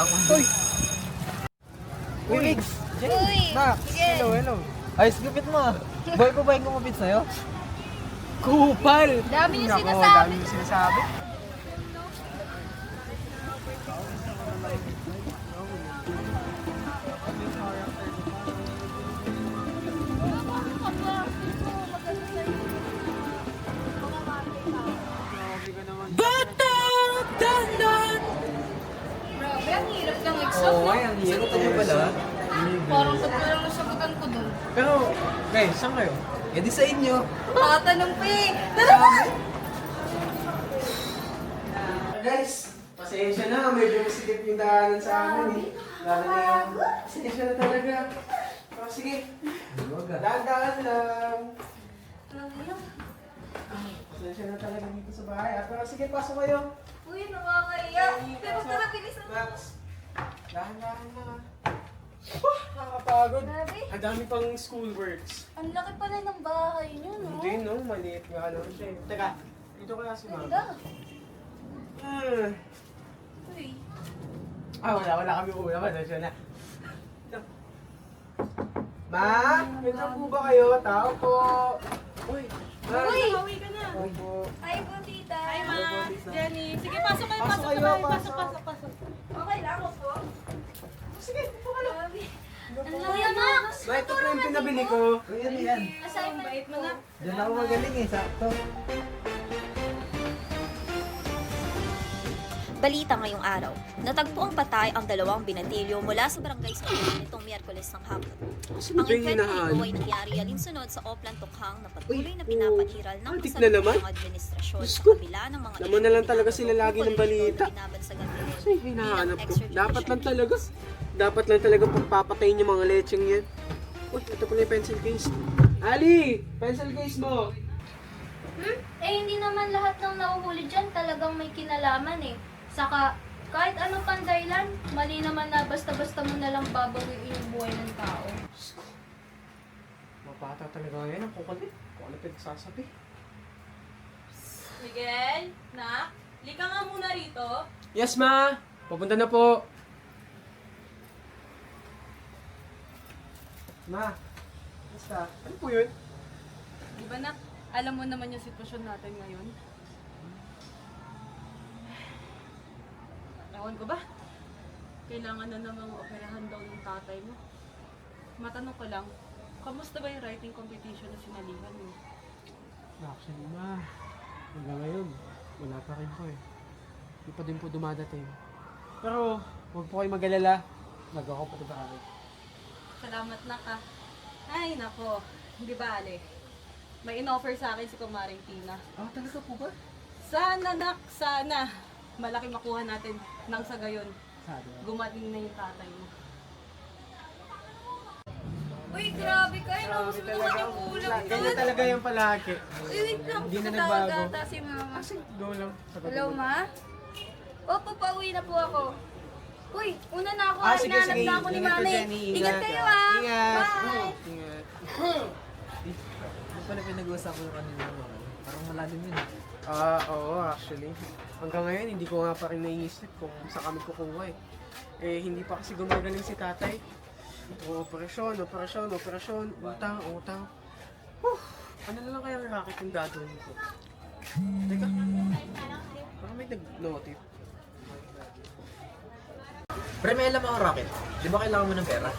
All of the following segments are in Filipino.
Uy! Uy, Migs! Uy! Max! Sige. Hello. Ayos gupit mo ah. Boy ko ba yung kumapit sa'yo? Kupal! Dami niyo Nako, sinasabi. dami niyo sinasabi. Grabe, ang hirap ng exam, Oo, no? ay, ang hirap niyo pala. Parang ba't ko lang nasagutan ko doon? Pero, guys, saan kayo? Eh di sa inyo. Makatanong pa eh. Tara ba? Guys, pasensya na. Medyo masikip yung daanan sa amin eh. Lalo na yung... Pasensya na talaga. Oh, sige. Daan-daan lang. Pasensya na talaga dito sa bahay. Pero sige, pasok kayo. Uy, nakakaiyak. Pero tara, bilisan mo. Max, dahan-dahan na. Nakakapagod. Grabe. Ang dami pang schoolworks. Ang laki pala ng bahay niyo, no? Hindi no, maliit nga lang siya eh. Teka, dito kaya si Mama. Talaga? Uy. Wala kami ulam. Pasensya na. Ma, ganyan po ba kayo? Tao po. Uy, Ma. Uy! Pauwi ka na. Tao po. Hi po, tita. Hi, Ma. Hello, Tita. Jenny. Sige, pasok kayo. Pasok Pasok kayo, kayo. pasok. Pasok. Okay lang ako po. Sige, upo ka lang. Grabe. Ang laya, Max. Ma, ito po yung pinabili ko. Yan. Assignment Bait mo po. na. Diyan ako magaling eh, sakto. Balita ngayong araw, natagpo ang patay ang dalawang binatilyo mula sa barangay Sumama nitong Miyerkules ng hapon. Ang inkwentro ay nangyari alinsunod sa Oplan Tukhang na patuloy na pinapatiral ng antik na naman. kasalukuyang administrasyon Diyos sa ko. kabila ng mga Naman na lang talaga sila lagi ng balita. Ay, Ay, hinahanap ko. Dapat lang talaga pagpapatayin yung mga lecheng yan. Uy, ito pala yung pencil case. Ali! Pencil case mo! Eh, hindi naman lahat ng nahuhuli dyan talagang may kinalaman eh. Saka, kahit anong pandaylan, mali naman na basta-basta mo nalang babawiin yung buhay ng tao. Mapata talaga ngayon. Ang kukulit. Kukulit sasabi. Miguel, nak, lika nga muna rito. Yes, ma! Papunta na po. Ma, basta. Ano po yun? Di ba, nak, alam mo naman yung sitwasyon natin ngayon? Ewan ko ba? Kailangan na namang operahan daw ng tatay mo. Matanong ko lang, kamusta ba yung writing competition na sinalihan mo? Actually, ma. Hanggang ngayon, wala pa rin po eh. Hindi pa din po dumadating. Pero, huwag po kayo mag-alala. Nag-ako pa diba kami. Salamat na ka. Ay, nako. Hindi ba, Ale? May in-offer sa akin si Kumaring Tina. Talaga po ba? Sana, nak, sana. Malaki makuha natin nang sa gayon. Sabi. Gumaling na yung tatay mo. Uy, grabe kayo. Naubos mo naman yung ulam Ganyan doon. talaga yung palagi. Uy, wait lang. Hindi na Tatawag nagbago. ata si mama. Go lang. Hello, ma? Opo, pauwi na po ako. Uy, una na ako. Sige, Hinahanap sige. na ako ni Ingat ka, mami. Jenny. Ingat kayo, ah. Ingat. Bye. Ingat. Ano pala pinag-uusapan ko kanina mo? Parang malalim yun. Oo, actually. Hanggang ngayon, hindi ko nga pa rin naiisip kung saan kami kukuha eh. Eh, hindi pa kasi gumagaling si tatay. Operasyon, utang. Ano na lang kaya ang racket yung gagawin ko? Teka, parang may nag-notif. Pre, may alam ako, Rocket. Di ba kailangan mo ng pera?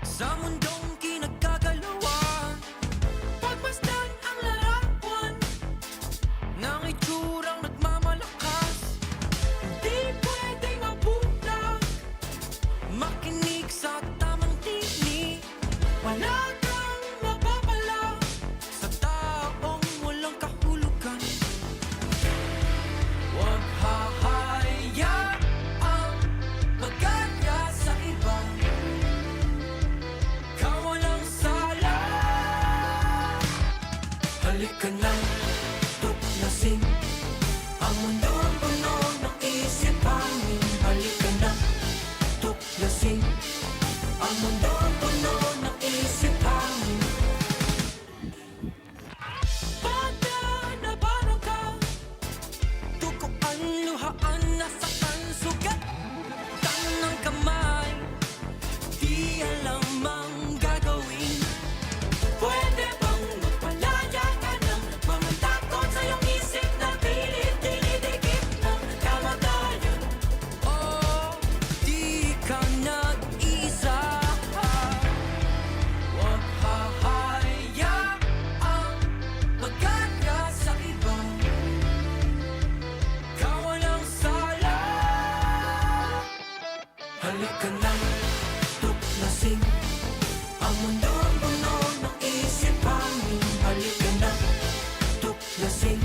Sa mundong kinagkagalawan, pagmasdan ang larawan ng itsurang nagmamalakas. Di pwedeng mabulag, makinig sa tamang tinig. halika na, tuklasin ang mundo puno ng isip hangin. Halika na, tuklasin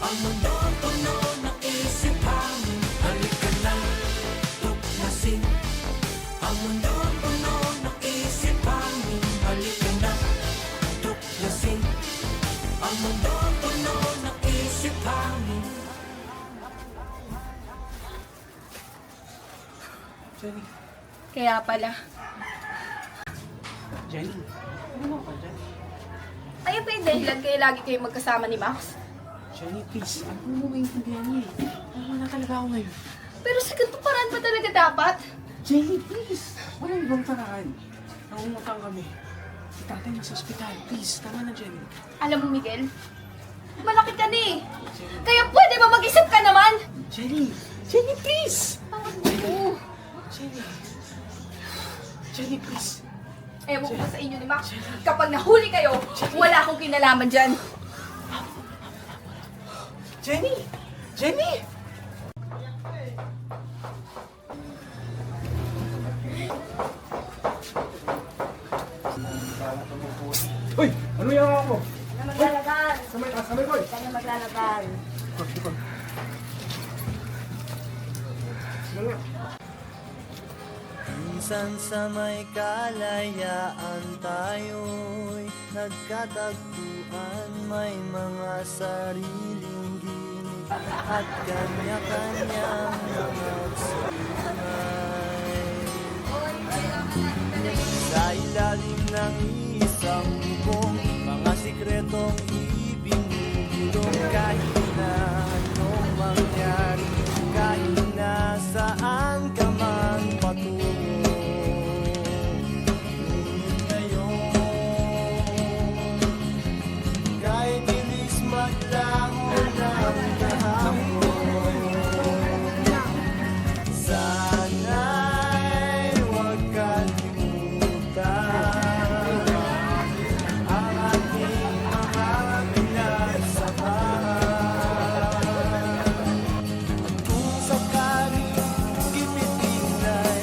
ang mundo puno ng isip hangin. Halika na, tuklasin ang mundo puno ng isip hangin. Halika na, tuklasin ang mundo puno ng isip hangin. Jenny. Kaya pala. Jenny. Ano ka dyan? Ayun pa yung dahilan kaya lagi kayo magkasama ni Max. Jenny, please. Ano mo maintindihan niya eh? Wala talaga ako ngayon. Pero sa ganito paraan ba talaga dapat? Jenny, please. Walang ibang paraan. Nangungutang kami. Si tatay nasa ospital. Please, tama na, Jenny. Alam mo, Miguel, malaki ka na eh. Kaya pwede ba mag-isip ka naman? Jenny! Jenny, please! Oo. Jenny! Jenny, please! Ewan ko ba sa inyo ni Max, kapag nahuli kayo, wala akong kinalaman dyan. Jenny! Jenny! Hoy! Ano yung ako? Kaya maglalaban. Samay ko! Kaya maglalaban. Minsan sa may kalayaan tayo'y nagkatagpuan. May mga sariling ginig at kanya-kanyang mga sunay. Sa ilalim ng isang bubong, mga sikretong ibinubulong. Kahit na anong mangyari, kahit na saan ka man patungo. Ngunit ngayon, kahit bilis maglaho ng kahapon, sana'y huwag kalimutan ang ating mga pinagsamahan. Kung sakaling ipitin ay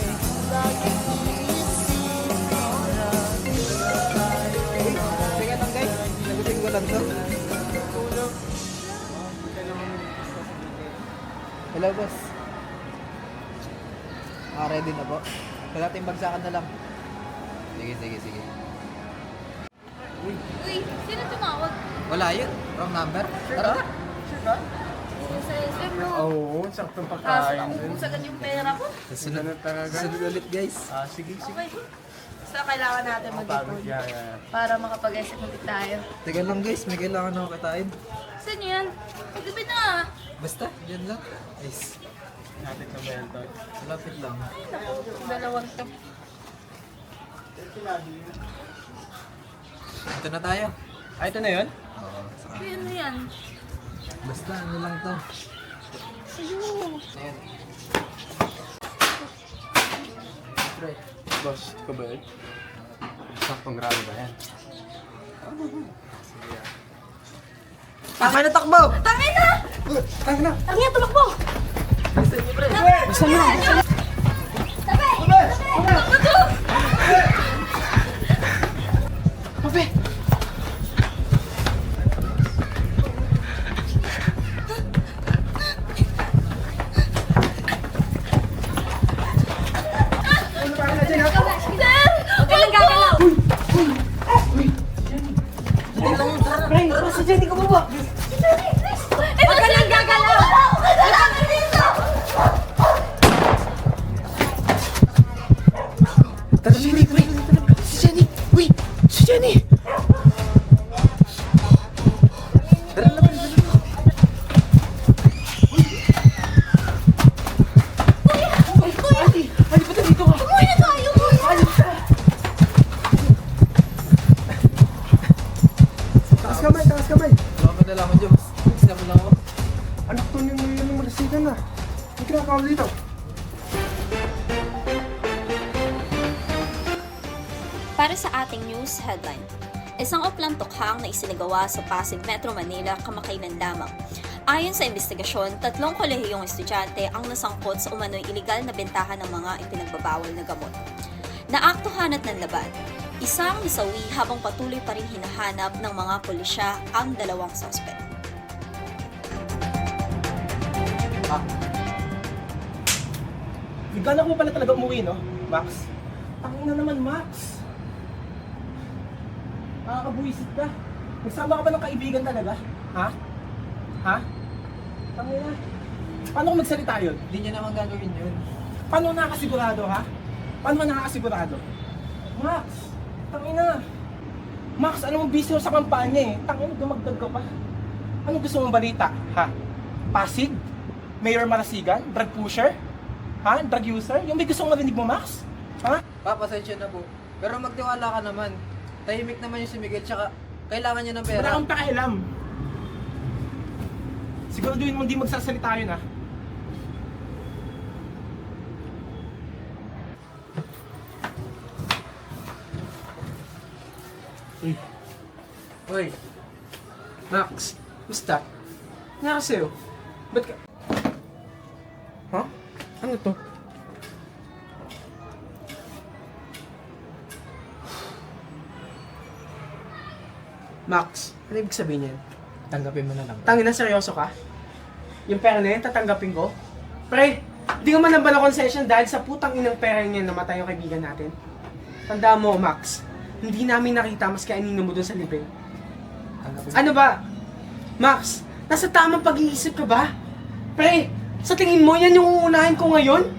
laging iisipin na tayo Teka lang guys, nagutin ko lang to. Hello boss. Ready na po? Kaya natin bagsakan na lang. Sige. Uy, sino tumawag? Wala yun. Wrong number. Tara na. Sa SM mo. Oo, saktong Kaso pagkain. naubos agad yung pera ko. Sunod na talaga. Sunod ulit guys. Sige. Okay. Basta kailangan natin mag-ipon para makapag-isip ulit tayo. Teka lang guys, may kailangan ako katain. Saan yan? Gabi na. Basta, yan lang. Nice. Natin na ba yan, Todd? Lapit lang. Dalawang to. Ito na tayo. Ito na yun? Oo. Uy, ano yan? Basta, ano lang to. Sa'yo. Ayan. Pre. Boss, ikaw ba yun? Saktong grabe ba yan? Taka na takbo! Tangin na! Tangin na! Tangin na, tumakbo! Bisa mo! Sabay! Pape! Sir! Huwag ka lang gagalaw! Pre! Si Jenny ka ba ba? Huwag ka lang gagalaw! Huwag ka lang dito! Tara, Jenny! Pre! Si Jenny! Uy! Si Jenny! Tara, labas! Ali, ba't dito ka? Umuwi na tayo! Takas kamay! Wala pa nalaman dyan, boss. Isa mo lang ako. Anak to yung marasigan na. May kinakaw dito. Para sa ating news headline, isang oplang tukhang na isinagawa sa Pasig Metro Manila kamakailan lamang. Ayon sa investigasyon, 3 kolehiyong estudyante ang nasangkot sa umano'y iligal na bentahan ng mga ipinagbabawal na gamot. Naaktuhan at nanlaban, isang nasawi habang patuloy pa rin hinahanap ng mga pulisya ang 2 sospek. Bigla mo pala talaga umuwi, no, Max? Tangin na naman, Max. Nakakabuisit ka. Nagsama ka ba ng kaibigan talaga? Ha? Ha? Tangin na. Paano kung magsalita yun? Hindi niya naman gagawin yun. Paano nakakasigurado, ha? Paano ka nakakasigurado? Max, tangin na. Max, alam mo, busy ako sa kampanya eh. Tangin na, dumagdag ka pa. Anong gusto mong balita, ha? Pasig? Mayor Marasigan? Drug pusher? Ha? Drug user? Yung may gusto mong marinig mo, Max? Ha? Pasensya na po. Pero magtiwala ka naman. Tahimik naman yung si Miguel, tsaka kailangan niya ng pera. Wala kang pakialam. Siguraduhin mo hindi magsasalita yun, ha? Hoy, Max, musta? Nga sa'yo? Ba't ka... Ha? Ano to? Max, ano ibig sabihin yan? Tanggapin mo na lang. Tangin na, seryoso ka? Yung pera na yan, tatanggapin ko? Pre, di ka man nang bala concession dahil sa putang inang pera niya namatay yung kaibigan natin. Tandaan mo, Max, hindi namin nakita mas kainin mo doon sa libing. Tanggapin mo. Ano ba? Max, nasa tamang pag-iisip ka ba? Pre, sa tingin mo yan yung uunahin ko ngayon?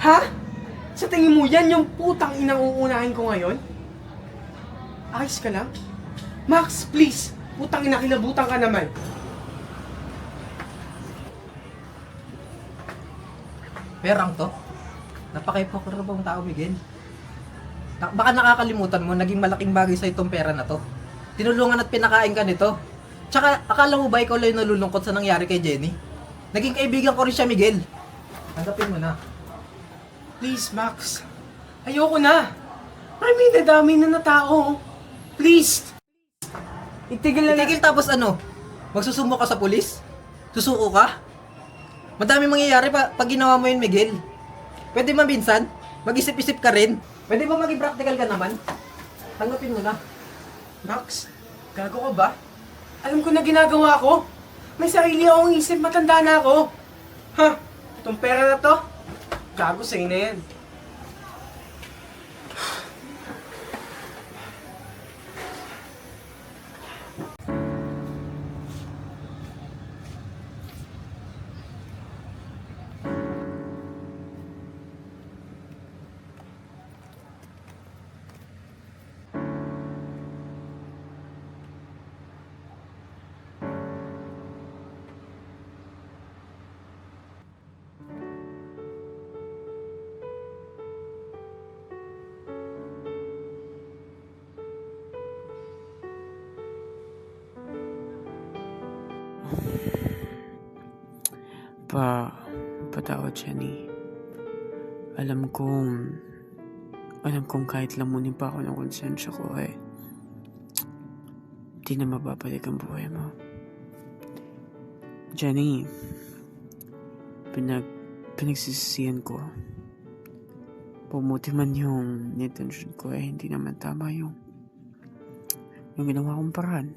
Ha? Sa tingin mo yan yung putang inang uunahin ko ngayon? Ayos ka lang? Max, please, putang ina, kilabutan ka naman. Perang to? Napaka-hypocrite tao, Miguel. Baka nakakalimutan mo, naging malaking bagay sa itong pera na to. Tinulungan at pinakain ka nito. Tsaka, akala mo ba ikaw lang yung nalulungkot sa nangyari kay Jenny? Naging kaibigan ko rin siya, Miguel. Tanggapin mo na. Please, Max. Ayoko na. May nadami na na tao. Please. Itigil na Itigil tapos ano? Magsusumo ka sa pulis? Susuko ka? Madami mangyayari pag ginawa mo yun, Miguel. Pwede ba minsan? Mag-isip-isip ka rin? Pwede ba maging practical ka naman? Tanggapin mo na. Max, gago ka ba? Alam ko na ginagawa ko. May sarili akong isip, matanda na ako. Ha? Itong pera na to? Gago sa'yo na yan. Patawad, Jenny. Alam kong kahit lamunin pa ako ng konsensya ko di na mababalik ang buhay mo. Jenny, pinagsisisihan ko. Pumuti man yung intention ko hindi naman tama yung ginawa kong paraan.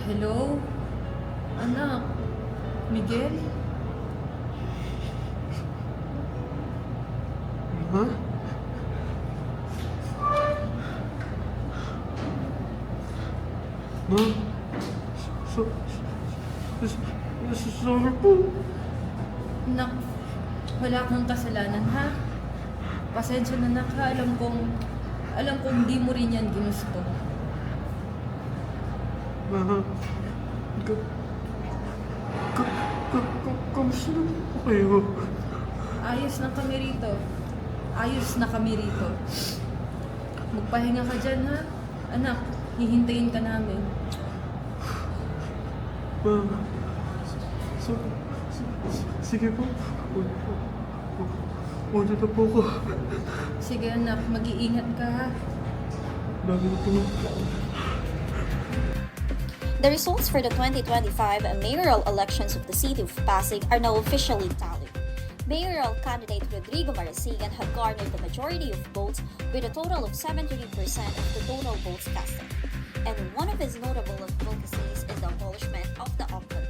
Hello? Anak? Miguel? Ha? Ma? Sorry po. Anak, wala kang kasalanan, ha? Pasensya na nak ha. Alam kong hindi mo rin yan ginusto. Kamusta na po kayo? Ayos na kami rito. Ayos na kami rito. Magpahinga ka dyan ha. Anak, hihintayin ka namin. Sige po. Una na po ko. Sige anak, mag-iingat ka ha. Dami na po. The results for the 2025 mayoral elections of the city of Pasig are now officially tallied. Mayoral candidate Rodrigo Marasigan had garnered the majority of votes with a total of 73% of the total votes casted. And one of his notable advocacies is the abolishment of the Auckland